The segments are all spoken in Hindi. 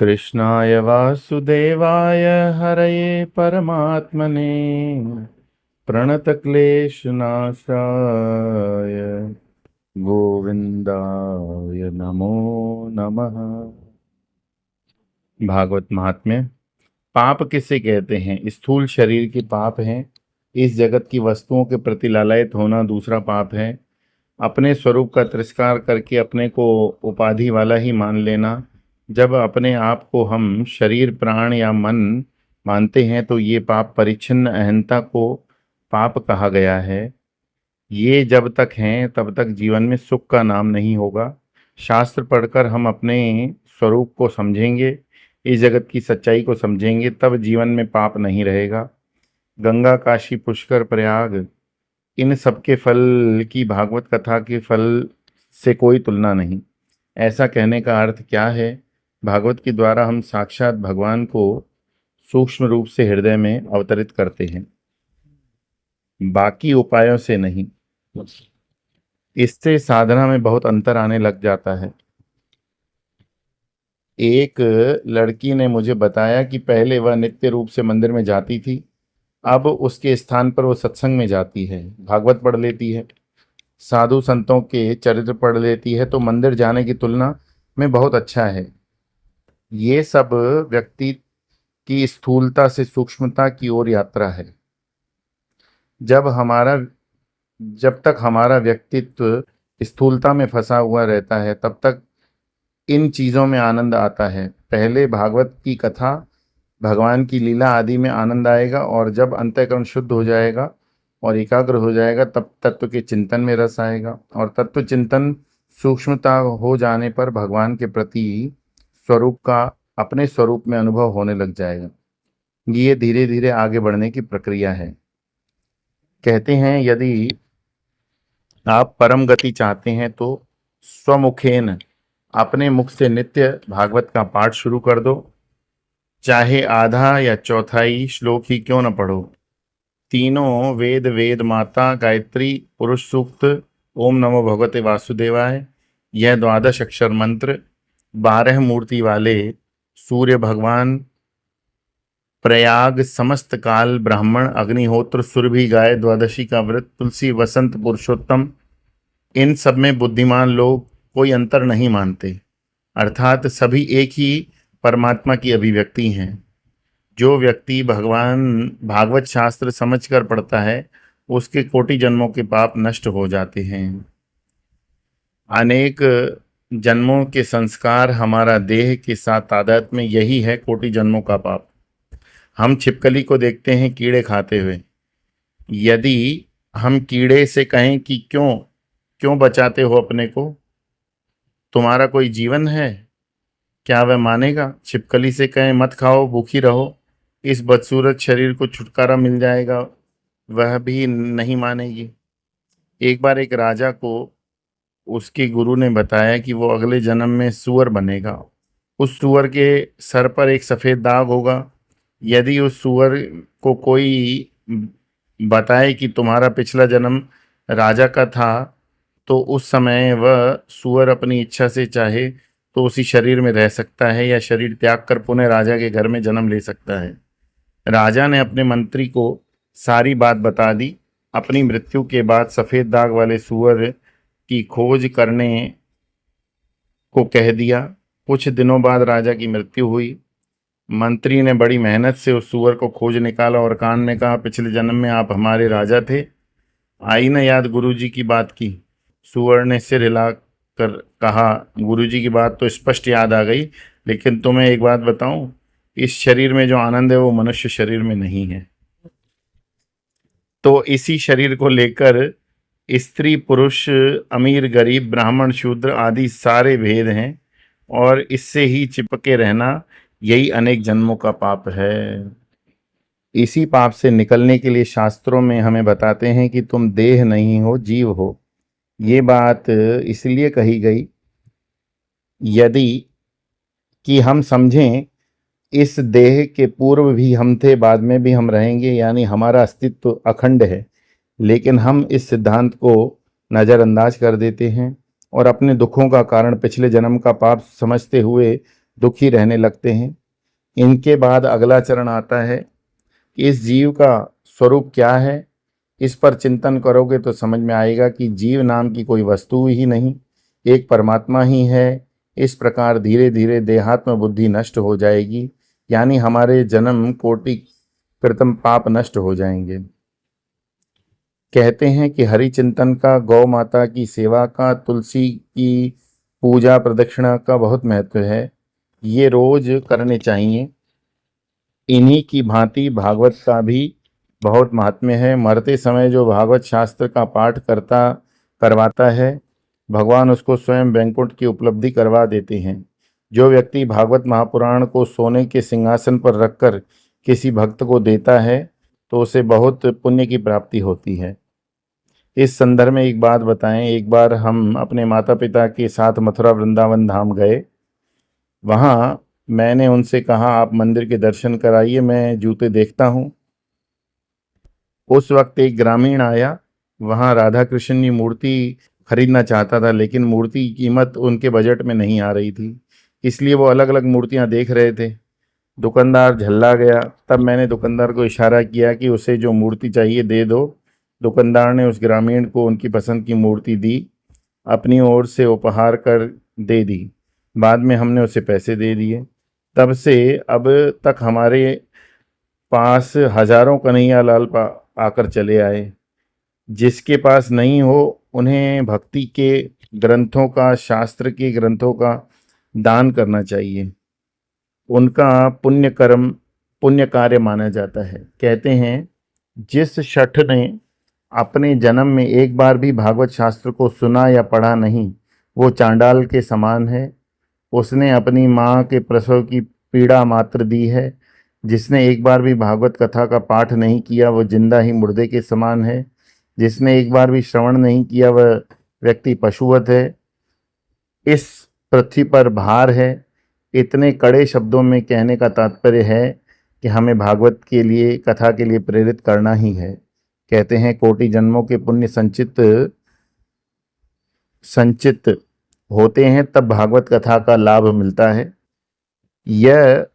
कृष्णाय वासुदेवाय हरये परमात्मने प्रणतक्लेशनाशाय गोविंदाय नमो नमः। भागवत महात्म्य। पाप किसे कहते हैं? स्थूल शरीर के पाप हैं। इस जगत की वस्तुओं के प्रति लालयित होना दूसरा पाप है। अपने स्वरूप का तिरस्कार करके अपने को उपाधि वाला ही मान लेना। जब अपने आप को हम शरीर प्राण या मन मानते हैं तो ये पाप परिच्छिन्न अहंता को पाप कहा गया है। ये जब तक हैं तब तक जीवन में सुख का नाम नहीं होगा। शास्त्र पढ़कर हम अपने स्वरूप को समझेंगे, इस जगत की सच्चाई को समझेंगे, तब जीवन में पाप नहीं रहेगा। गंगा, काशी, पुष्कर, प्रयाग, इन सबके फल की भागवत कथा के फल से कोई तुलना नहीं। ऐसा कहने का अर्थ क्या है? भागवत के द्वारा हम साक्षात भगवान को सूक्ष्म रूप से हृदय में अवतरित करते हैं, बाकी उपायों से नहीं। इससे साधना में बहुत अंतर आने लग जाता है। एक लड़की ने मुझे बताया कि पहले वह नित्य रूप से मंदिर में जाती थी, अब उसके स्थान पर वो सत्संग में जाती है, भागवत पढ़ लेती है, साधु संतों के चरित्र पढ़ लेती है, तो मंदिर जाने की तुलना में बहुत अच्छा है। ये सब व्यक्ति की स्थूलता से सूक्ष्मता की ओर यात्रा है। जब तक हमारा व्यक्तित्व स्थूलता में फंसा हुआ रहता है तब तक इन चीज़ों में आनंद आता है। पहले भागवत की कथा, भगवान की लीला आदि में आनंद आएगा, और जब अंतःकरण शुद्ध हो जाएगा और एकाग्र हो जाएगा तब तत्व के चिंतन में रस आएगा, और तत्व चिंतन सूक्ष्मता हो जाने पर भगवान के प्रति स्वरूप का अपने स्वरूप में अनुभव होने लग जाएगा। ये धीरे धीरे आगे बढ़ने की प्रक्रिया है। कहते हैं यदि आप परम गति चाहते हैं तो स्वमुखेन, अपने मुख से नित्य भागवत का पाठ शुरू कर दो। चाहे आधा या चौथाई श्लोक ही क्यों न पढ़ो। तीनों वेद, वेद माता, गायत्री, पुरुष सूक्त, ओम नमो भगवते वासुदेवाय, यह 12 अक्षर मंत्र, 12 मूर्ति वाले सूर्य भगवान, प्रयाग, समस्त काल, ब्राह्मण, अग्निहोत्र, सुरभि, गाय, द्वादशी का व्रत, तुलसी, वसंत, पुरुषोत्तम, इन सब में बुद्धिमान लोग कोई अंतर नहीं मानते, अर्थात सभी एक ही परमात्मा की अभिव्यक्ति हैं। जो व्यक्ति भागवत शास्त्र समझकर पढ़ता है उसके कोटि जन्मों के पाप नष्ट हो जाते हैं। अनेक जन्मों के संस्कार हमारा देह के साथ तादाद में, यही है कोटि जन्मों का पाप। हम छिपकली को देखते हैं कीड़े खाते हुए। यदि हम कीड़े से कहें कि क्यों क्यों बचाते हो अपने को, तुम्हारा कोई जीवन है, क्या वह मानेगा? छिपकली से कहें मत खाओ, भूखी रहो, इस बदसूरत शरीर को छुटकारा मिल जाएगा, वह भी नहीं मानेगी। एक बार एक राजा को उसके गुरु ने बताया कि वो अगले जन्म में सूअर बनेगा। उस सूअर के सर पर एक सफ़ेद दाग होगा। यदि उस सूअर को कोई बताए कि तुम्हारा पिछला जन्म राजा का था, तो उस समय वह सूअर अपनी इच्छा से चाहे तो उसी शरीर में रह सकता है या शरीर त्याग कर पुनः राजा के घर में जन्म ले सकता है। राजा ने अपने मंत्री को सारी बात बता दी। अपनी मृत्यु के बाद सफ़ेद दाग वाले सूअर की खोज करने को कह दिया। कुछ दिनों बाद राजा की मृत्यु हुई। मंत्री ने बड़ी मेहनत से उस सूअर को खोज निकाला और कान में कहा, पिछले जन्म में आप हमारे राजा थे। आई न याद गुरुजी की बात की? सूअर ने सिर हिलाकर कहा, गुरुजी की बात तो स्पष्ट याद आ गई, लेकिन तुम्हें एक बात बताऊं, इस शरीर में जो आनंद है वो मनुष्य शरीर में नहीं है। तो इसी शरीर को लेकर स्त्री पुरुष, अमीर गरीब, ब्राह्मण शूद्र आदि सारे भेद हैं, और इससे ही चिपके रहना यही अनेक जन्मों का पाप है। इसी पाप से निकलने के लिए शास्त्रों में हमें बताते हैं कि तुम देह नहीं हो, जीव हो। ये बात इसलिए कही गई यदि कि हम समझें इस देह के पूर्व भी हम थे, बाद में भी हम रहेंगे, यानी हमारा अस्तित्व अखंड है। लेकिन हम इस सिद्धांत को नज़रअंदाज कर देते हैं और अपने दुखों का कारण पिछले जन्म का पाप समझते हुए दुखी रहने लगते हैं। इनके बाद अगला चरण आता है कि इस जीव का स्वरूप क्या है। इस पर चिंतन करोगे तो समझ में आएगा कि जीव नाम की कोई वस्तु ही नहीं, एक परमात्मा ही है। इस प्रकार धीरे धीरे देहात्म बुद्धि नष्ट हो जाएगी, यानी हमारे जन्म कोटि कृतम पाप नष्ट हो जाएंगे। कहते हैं कि हरि चिंतन का, गौ माता की सेवा का, तुलसी की पूजा प्रदक्षिणा का बहुत महत्व है। ये रोज करने चाहिए। इन्हीं की भांति भागवत का भी बहुत महात्म्य है। मरते समय जो भागवत शास्त्र का पाठ करवाता है, भगवान उसको स्वयं वैकुंठ की उपलब्धि करवा देते हैं। जो व्यक्ति भागवत महापुराण को सोने के सिंहासन पर रखकर किसी भक्त को देता है तो उसे बहुत पुण्य की प्राप्ति होती है। इस संदर्भ में एक बात बताएं। एक बार हम अपने माता पिता के साथ मथुरा वृंदावन धाम गए। वहाँ मैंने उनसे कहा, आप मंदिर के दर्शन कराइए, मैं जूते देखता हूँ। उस वक्त एक ग्रामीण आया, वहाँ राधा कृष्ण की मूर्ति खरीदना चाहता था, लेकिन मूर्ति की कीमत उनके बजट में नहीं आ रही थी, इसलिए वो अलग अलग मूर्तियाँ देख रहे थे। दुकानदार झल्ला गया। तब मैंने दुकानदार को इशारा किया कि उसे जो मूर्ति चाहिए दे दो। दुकानदार ने उस ग्रामीण को उनकी पसंद की मूर्ति दी, अपनी ओर से उपहार कर दे दी। बाद में हमने उसे पैसे दे दिए। तब से अब तक हमारे पास हजारों कन्हैया लाल आकर चले आए। जिसके पास नहीं हो उन्हें भक्ति के ग्रंथों का, शास्त्र के ग्रंथों का दान करना चाहिए। उनका पुण्य कार्य माना जाता है। कहते हैं जिस शठ ने अपने जन्म में एक बार भी भागवत शास्त्र को सुना या पढ़ा नहीं, वो चांडाल के समान है। उसने अपनी माँ के प्रसव की पीड़ा मात्र दी है। जिसने एक बार भी भागवत कथा का पाठ नहीं किया वो जिंदा ही मुर्दे के समान है। जिसने एक बार भी श्रवण नहीं किया वह व्यक्ति पशुवत है। इस पृथ्वी पर भार है। इतने कड़े शब्दों में कहने का तात्पर्य है कि हमें भागवत के लिए, कथा के लिए प्रेरित करना ही है। कहते हैं कोटि जन्मों के पुण्य संचित होते हैं तब भागवत कथा का लाभ मिलता है। यह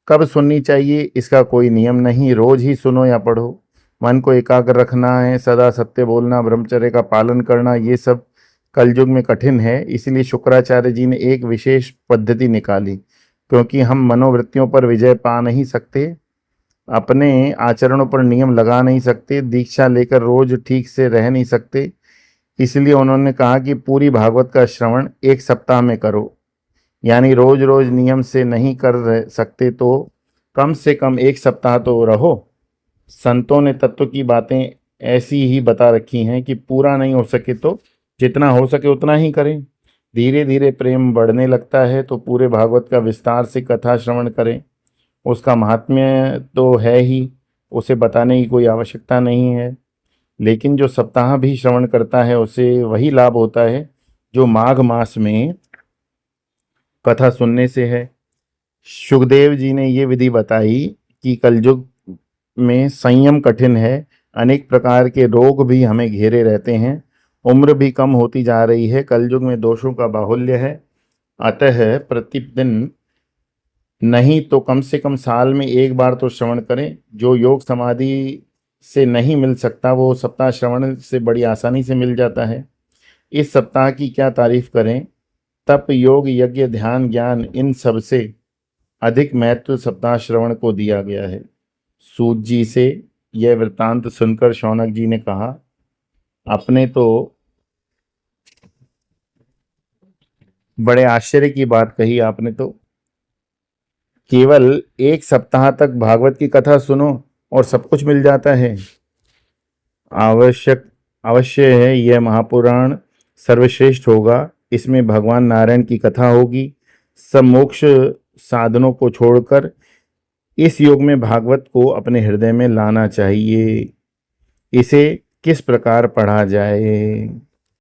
कब सुननी चाहिए इसका कोई नियम नहीं, रोज ही सुनो या पढ़ो। मन को एकाग्र रखना है, सदा सत्य बोलना, ब्रह्मचर्य का पालन करना, ये सब कलयुग में कठिन है। इसलिए शुक्राचार्य जी ने एक विशेष पद्धति निकाली। क्योंकि हम मनोवृत्तियों पर विजय पा नहीं सकते, अपने आचरणों पर नियम लगा नहीं सकते, दीक्षा लेकर रोज ठीक से रह नहीं सकते, इसलिए उन्होंने कहा कि पूरी भागवत का श्रवण एक सप्ताह में करो। यानी रोज रोज नियम से नहीं कर सकते तो कम से कम एक सप्ताह तो रहो। संतों ने तत्व की बातें ऐसी ही बता रखी हैं कि पूरा नहीं हो सके तो जितना हो सके उतना ही करें। धीरे धीरे प्रेम बढ़ने लगता है तो पूरे भागवत का विस्तार से कथा श्रवण करें। उसका महात्म्य तो है ही, उसे बताने की कोई आवश्यकता नहीं है। लेकिन जो सप्ताह भी श्रवण करता है उसे वही लाभ होता है जो माघ मास में कथा सुनने से है। सुखदेव जी ने ये विधि बताई कि कलयुग में संयम कठिन है। अनेक प्रकार के रोग भी हमें घेरे रहते हैं। उम्र भी कम होती जा रही है। कलयुग में दोषों का बाहुल्य है। अतः प्रतिदिन नहीं तो कम से कम साल में एक बार तो श्रवण करें। जो योग समाधि से नहीं मिल सकता वो सप्ताह श्रवण से बड़ी आसानी से मिल जाता है। इस सप्ताह की क्या तारीफ करें। तप, योग, यज्ञ, ध्यान, ज्ञान, इन सब से अधिक महत्व सप्ताह श्रवण को दिया गया है। सूत जी से यह वृत्तांत सुनकर शौनक जी ने कहा, अपने तो बड़े आश्चर्य की बात कही आपने तो। केवल एक सप्ताह तक भागवत की कथा सुनो और सब कुछ मिल जाता है। अवश्य है यह महापुराण सर्वश्रेष्ठ होगा। इसमें भगवान नारायण की कथा होगी। सब मोक्ष साधनों को छोड़कर इस युग में भागवत को अपने हृदय में लाना चाहिए। इसे किस प्रकार पढ़ा जाए।